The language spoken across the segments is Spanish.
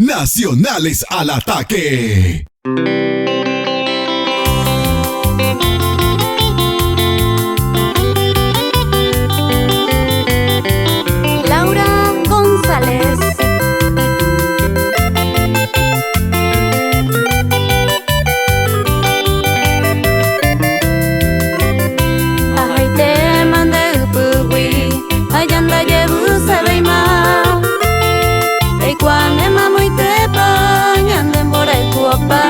Nacionales al ataque. Laura González. Ay te mandé upui, ayanda yebu sebeima. Ei cuane mamu te pañande morai kuapa.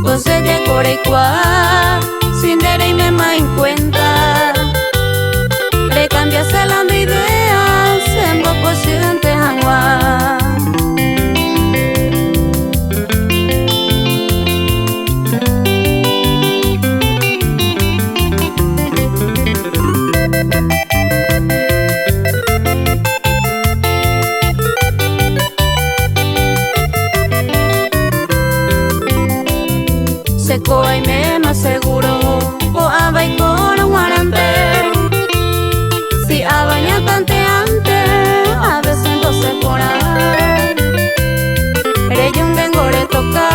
Você decorei qua, sinderei me mai en cuenta. Recambiaste la idea, sembro posiente hangwa. Seco y me más seguro, o abai con guarante. Si abaña tanteante, a veces no se pone. Reyun dengore toca,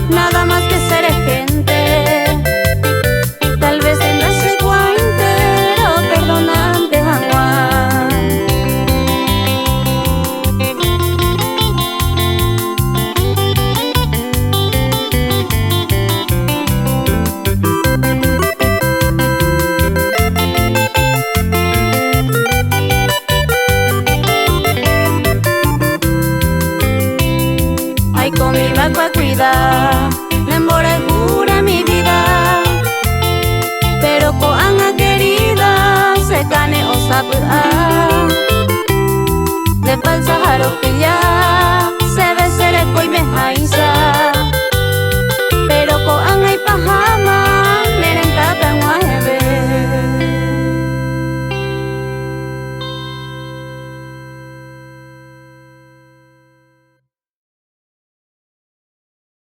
nada más que ser gente. Tal vez en la seguinte, o perdonante hangwa. Ay, con mi bagua cuida, lembore jura mi vida. Pero con anga querida, se cane o sapua. De falsa jaropilla.